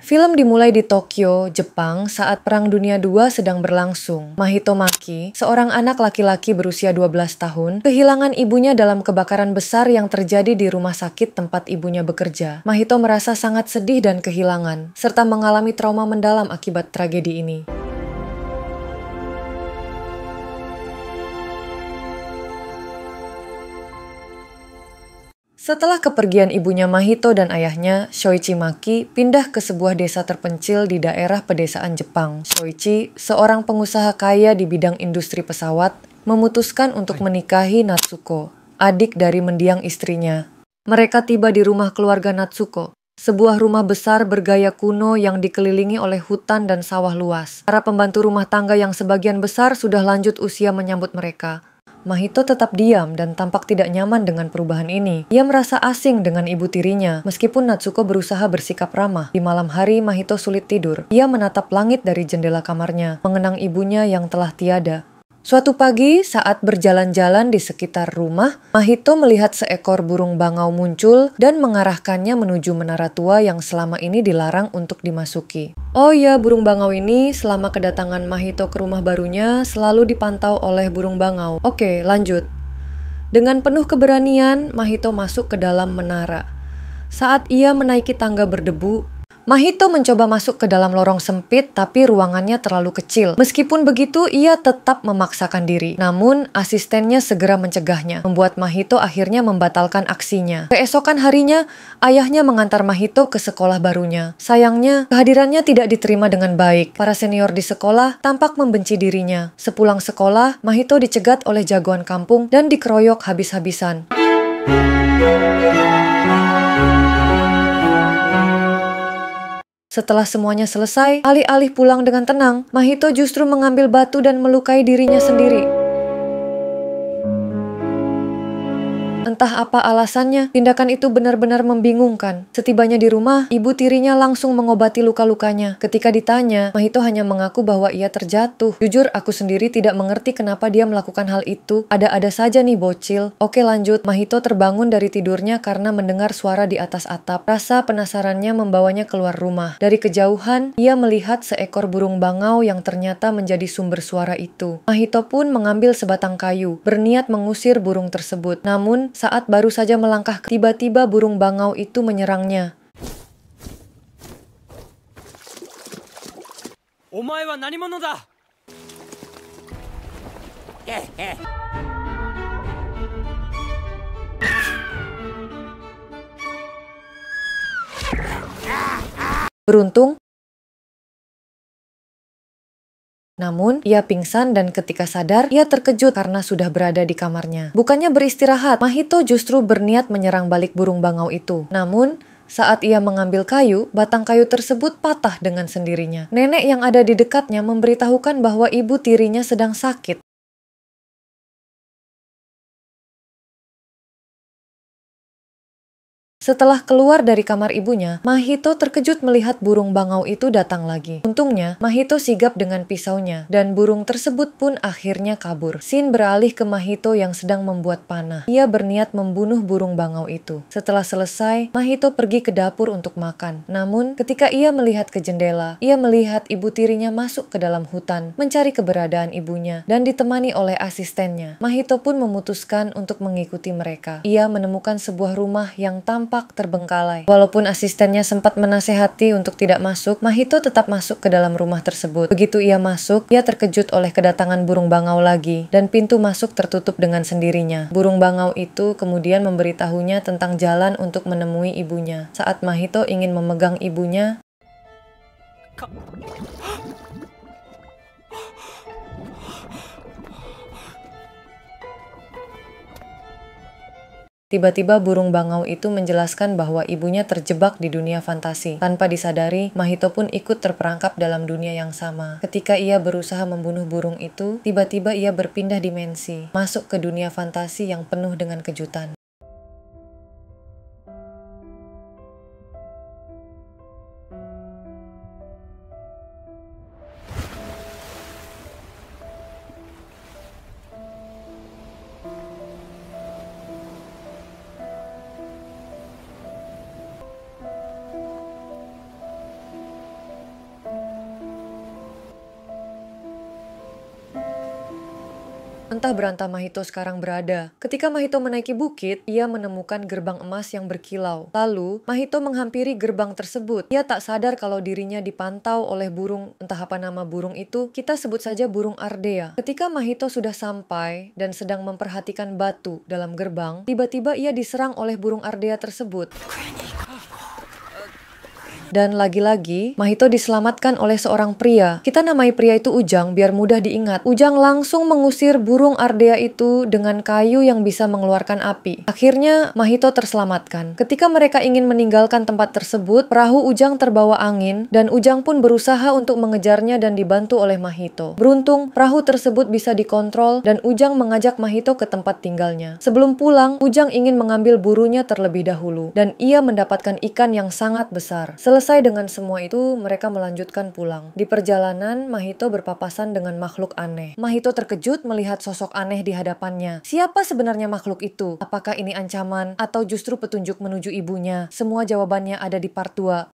Film dimulai di Tokyo, Jepang saat Perang Dunia II sedang berlangsung. Mahito Maki, seorang anak laki-laki berusia 12 tahun, kehilangan ibunya dalam kebakaran besar yang terjadi di rumah sakit tempat ibunya bekerja. Mahito merasa sangat sedih dan kehilangan, serta mengalami trauma mendalam akibat tragedi ini. Setelah kepergian ibunya Mahito dan ayahnya, Shoichi Maki pindah ke sebuah desa terpencil di daerah pedesaan Jepang. Shoichi, seorang pengusaha kaya di bidang industri pesawat, memutuskan untuk menikahi Natsuko, adik dari mendiang istrinya. Mereka tiba di rumah keluarga Natsuko, sebuah rumah besar bergaya kuno yang dikelilingi oleh hutan dan sawah luas. Para pembantu rumah tangga yang sebagian besar sudah lanjut usia menyambut mereka. Mahito tetap diam dan tampak tidak nyaman dengan perubahan ini. Ia merasa asing dengan ibu tirinya, meskipun Natsuko berusaha bersikap ramah. Di malam hari, Mahito sulit tidur. Ia menatap langit dari jendela kamarnya, mengenang ibunya yang telah tiada. Suatu pagi, saat berjalan-jalan di sekitar rumah, Mahito melihat seekor burung bangau muncul dan mengarahkannya menuju menara tua yang selama ini dilarang untuk dimasuki. Oh ya, burung bangau ini selama kedatangan Mahito ke rumah barunya selalu dipantau oleh burung bangau. Oke, lanjut. Dengan penuh keberanian, Mahito masuk ke dalam menara. Saat ia menaiki tangga berdebu, Mahito mencoba masuk ke dalam lorong sempit, tapi ruangannya terlalu kecil. Meskipun begitu, ia tetap memaksakan diri. Namun, asistennya segera mencegahnya, membuat Mahito akhirnya membatalkan aksinya. Keesokan harinya, ayahnya mengantar Mahito ke sekolah barunya. Sayangnya, kehadirannya tidak diterima dengan baik. Para senior di sekolah tampak membenci dirinya. Sepulang sekolah, Mahito dicegat oleh jagoan kampung dan dikeroyok habis-habisan. Setelah semuanya selesai, alih-alih pulang dengan tenang, Mahito justru mengambil batu dan melukai dirinya sendiri. Entah apa alasannya, tindakan itu benar-benar membingungkan. Setibanya di rumah, ibu tirinya langsung mengobati luka-lukanya. Ketika ditanya, Mahito hanya mengaku bahwa ia terjatuh. Jujur, aku sendiri tidak mengerti kenapa dia melakukan hal itu. Ada-ada saja nih bocil. Oke, lanjut. Mahito terbangun dari tidurnya karena mendengar suara di atas atap. Rasa penasarannya membawanya keluar rumah. Dari kejauhan, ia melihat seekor burung bangau yang ternyata menjadi sumber suara itu. Mahito pun mengambil sebatang kayu, berniat mengusir burung tersebut. Namun, saat baru saja melangkah, tiba-tiba burung bangau itu menyerangnya. Omae wa nanimono da? Beruntung, namun, ia pingsan dan ketika sadar, ia terkejut karena sudah berada di kamarnya. Bukannya beristirahat, Mahito justru berniat menyerang balik burung bangau itu. Namun, saat ia mengambil kayu, batang kayu tersebut patah dengan sendirinya. Nenek yang ada di dekatnya memberitahukan bahwa ibu tirinya sedang sakit. Setelah keluar dari kamar ibunya, Mahito terkejut melihat burung bangau itu datang lagi. Untungnya, Mahito sigap dengan pisaunya, dan burung tersebut pun akhirnya kabur. Scene beralih ke Mahito yang sedang membuat panah. Ia berniat membunuh burung bangau itu. Setelah selesai, Mahito pergi ke dapur untuk makan. Namun, ketika ia melihat ke jendela, ia melihat ibu tirinya masuk ke dalam hutan, mencari keberadaan ibunya, dan ditemani oleh asistennya. Mahito pun memutuskan untuk mengikuti mereka. Ia menemukan sebuah rumah yang tampak terbengkalai. Walaupun asistennya sempat menasehati untuk tidak masuk, Mahito tetap masuk ke dalam rumah tersebut. Begitu ia masuk, ia terkejut oleh kedatangan burung bangau lagi, dan pintu masuk tertutup dengan sendirinya. Burung bangau itu kemudian memberitahunya tentang jalan untuk menemui ibunya. Saat Mahito ingin memegang ibunya, tiba-tiba burung bangau itu menjelaskan bahwa ibunya terjebak di dunia fantasi. Tanpa disadari, Mahito pun ikut terperangkap dalam dunia yang sama. Ketika ia berusaha membunuh burung itu, tiba-tiba ia berpindah dimensi, masuk ke dunia fantasi yang penuh dengan kejutan. entah berantah Mahito sekarang berada. Ketika Mahito menaiki bukit, ia menemukan gerbang emas yang berkilau. Lalu, Mahito menghampiri gerbang tersebut. Ia tak sadar kalau dirinya dipantau oleh burung, entah apa nama burung itu, kita sebut saja burung Ardea. Ketika Mahito sudah sampai dan sedang memperhatikan batu dalam gerbang, tiba-tiba ia diserang oleh burung Ardea tersebut. Dan lagi-lagi, Mahito diselamatkan oleh seorang pria. Kita namai pria itu Ujang biar mudah diingat. Ujang langsung mengusir burung Ardea itu dengan kayu yang bisa mengeluarkan api. Akhirnya, Mahito terselamatkan. Ketika mereka ingin meninggalkan tempat tersebut, perahu Ujang terbawa angin dan Ujang pun berusaha untuk mengejarnya dan dibantu oleh Mahito. Beruntung, perahu tersebut bisa dikontrol dan Ujang mengajak Mahito ke tempat tinggalnya. Sebelum pulang, Ujang ingin mengambil burunya terlebih dahulu dan ia mendapatkan ikan yang sangat besar. Selesai dengan semua itu, mereka melanjutkan pulang. Di perjalanan, Mahito berpapasan dengan makhluk aneh. Mahito terkejut melihat sosok aneh di hadapannya. Siapa sebenarnya makhluk itu? Apakah ini ancaman atau justru petunjuk menuju ibunya? Semua jawabannya ada di part 2.